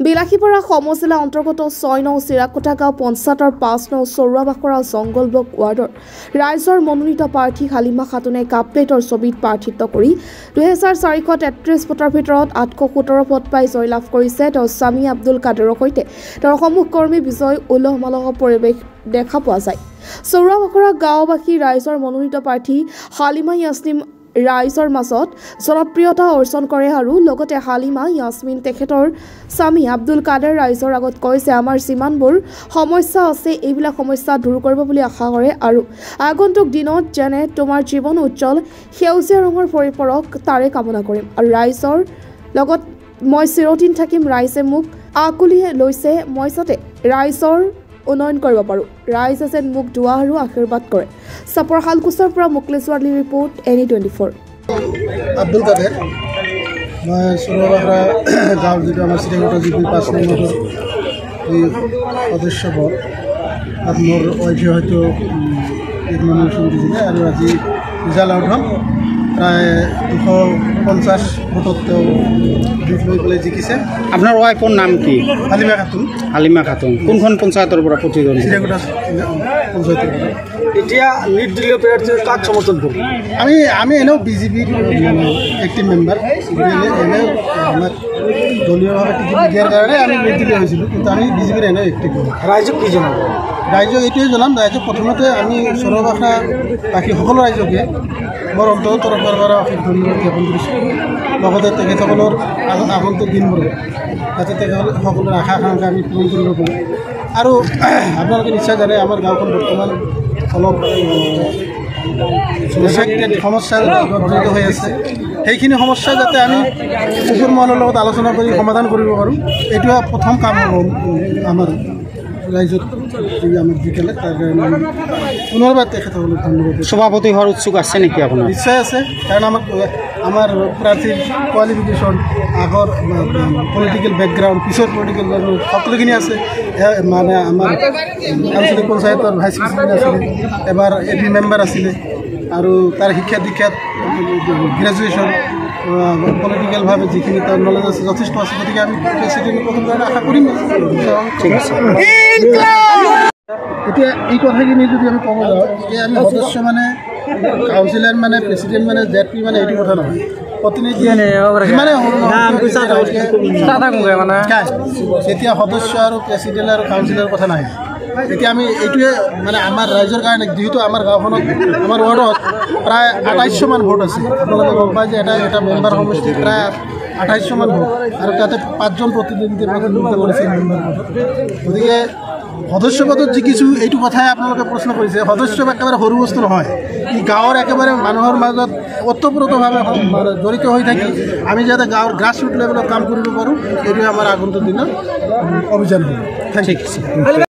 বিলাসীপাৰা সমজিলা অন্তৰ্গত ৬ নং চিৰাকুটা গাঁও পঞ্চায়তৰ ৫ নং চৰুৱাবাখৰা জংগল ব্লক ৱাৰ্ডৰ ৰাইজৰ মনোনীত প্ৰাৰ্থী হালিমা খাতুনে কাপ প্লেটৰ ছবিত প্ৰাৰ্থিত্ব কৰি ২৪৩৩ ভোটৰ ভিতৰত ৮১৭ ভোট পাই জয়লাভ কৰিছে। তেওঁ স্বামী আব্দুল কাদেৰৰ সৈতে তেওঁৰ সহকৰ্মী বিজয় উলহ মালহৰ পৰিৱেশ দেখা পোৱা যায়। চৰুৱাবাখৰা গাঁওবাসী ৰাইজৰ মনোনীত প্ৰাৰ্থী হালিমা ইয়াছমিন ৰাইজৰ মাজত জনপ্ৰিয়তা অৰ্জন কৰে আৰু লগতে হালিমা ইয়াছমিন তেখেতৰ স্বামী আব্দুল কাদেৰ ৰাইজৰ আগত কয় যে আমাৰ যিমানবোৰ সমস্যা আছে এইবিলাক সমস্যা দূৰ কৰিব বুলি আশা কৰে আৰু আগন্তুক দিনত যেনে তোমাৰ জীৱন উজ্জ্বল সেউজীয়া ৰঙৰ হৈ পৰক তাৰে কামনা কৰিম আৰু ৰাইজৰ লগত মই চিৰদিন থাকিম। ৰাইজে মোক আকুলি লৈছে মই যাতে ৰাইজৰ উন্নয়ন কৰিব পাৰোঁ। ৰাইজে যেন মোক দুৱা আৰু আশীৰ্বাদ কৰে। চাপৰ শালকুচৰ পৰা মুকলেশ ৱাৰ্লি ৰিপৰ্ট NE24। আব্দুল কাদেৰ মই চৰুৱাবাখৰা গাঁৱৰ যিটো আমাৰ চিৰাকুটা জিপি ৫ নম্বৰ এই সদস্য পদ তাত মোৰ ৱাইফে হয়তো নমিনেশ্যন দিছিলে আৰু আজি ৰিজাল্ট আউট হ'ল। প্ৰায় ২৫০ ভোটত তেওঁ জিত লৈ পেলাই জিকিছে। আপোনাৰ ৱাইফৰ নাম কি? হালিমা খাতুন। হালিমা খাতুন কোনখন পঞ্চায়তৰ পৰা প্ৰতিদ্বন্দ্বী? চিৰাকুটা পঞ্চায়তৰ পৰা। এতিয়া নিৰ্দলীয় প্ৰাৰ্থীৰ কাক সমৰ্থন কৰোঁ? আমি এনেও বিজেপিৰ এক্টিভ মেম্বাৰ। এনেও আমাক দলীয়ভাৱে টিকেট দিয়াৰ কাৰণে আমি নিৰ্দলীয় হৈছিলোঁ, কিন্তু আমি বিজেপিৰ এনেও এক্টিভ মেম্বাৰ। ৰাইজক কি জনাব? ৰাইজক এইটোৱে জনাম, ৰাইজক প্ৰথমতে আমি চৰুৱাবাখৰা বাকী সকলো ৰাইজকে মোৰ অন্তৰৰ তৰফৰ পৰা অশেষ ধন্যবাদ জ্ঞাপন কৰিছোঁ। লগতে তেখেতসকলৰ আগন্তুক দিনবোৰত যাতে তেখেতসকলৰ আশা আকাংক্ষা আমি পূৰণ কৰিব পাৰোঁ। আৰু আপোনালোকে নিশ্চয় জানে আমাৰ গাঁওখন বৰ্তমান অলপ সমস্যাৰ জড়িত হৈ আছে। সেইখিনি সমস্যা যাতে আমি ওপৰ মহলৰ লগত আলোচনা কৰি সমাধান কৰিব পাৰোঁ, এইটো প্ৰথম কাম হ'ব আমাৰ ৰাইজত আমাক জিকালে। তাৰ কাৰণে আমি পুনৰবাৰ তেখেতসকলক ধন্যবাদ। সভাপতি হোৱাৰ উৎসুক আছে নেকি আপোনাৰ? নিশ্চয় আছে, কাৰণ আমাৰ প্ৰাৰ্থীৰ কোৱালিফিকেশ্যন, আগৰ পলিটিকেল বেকগ্ৰাউণ্ড, পিছৰ পলিটিকেল বেকগ্ৰাউণ্ড সকলোখিনি আছে। মানে আমাৰ আঞ্চলিক পঞ্চায়তৰ ভাইচ প্ৰেচিডেণ্ট আছিলে, এবাৰ AP মেম্বাৰ আছিলে আৰু তাৰ শিক্ষা দীক্ষাত গ্ৰেজুৱেশ্যন পলিটিকেলভাৱে যিখিনি তাৰ নলেজ আছে যথেষ্ট আছে। গতিকে আমি প্ৰেচিডেণ্টৰ প্ৰথম কাৰণে আশা কৰিম। ঠিক আছে। এতিয়া এই কথাখিনি যদি আমি ক'ব যাওঁ, এতিয়া আমি সদস্য মানে কাউন্সিলাৰ মানে প্ৰেচিডেণ্ট মানে ZP মানে এইটো কথা নহয়। প্ৰতিনিধি এতিয়া সদস্য আৰু প্ৰেচিডেণ্ট আৰু কাউন্সিলাৰৰ কথা নাহে। এতিয়া আমি এইটোৱে মানে আমাৰ ৰাইজৰ কাৰণে, যিহেতু আমাৰ গাঁওখনত আমাৰ ৱাৰ্ডত প্ৰায় ২৮০০মান ভোট আছে। আপোনালোকে গম পায় যে এটা মেম্বাৰ সমষ্টিত প্ৰায় ২৮০০মান ভোট আৰু তাতে ৫জন প্ৰতিনিধিত্ব কৰিছে মেম্বাৰ পদত। গতিকে সদস্য পদত জিকিছোঁ এইটো কথাই আপোনালোকে প্ৰশ্ন কৰিছে। সদস্য একেবাৰে সৰু বস্তু নহয়, ই গাঁৱৰ একেবাৰে মানুহৰ মাজত ওতঃপ্ৰোতভাৱে জড়িত হৈ থাকি আমি যাতে গাঁৱৰ গ্ৰাছৰুট লেভেলত কাম কৰিব পাৰোঁ, এইটোৱে আমাৰ আগন্তুক দিনত অভিযান হ'ব। ঠিক আছে।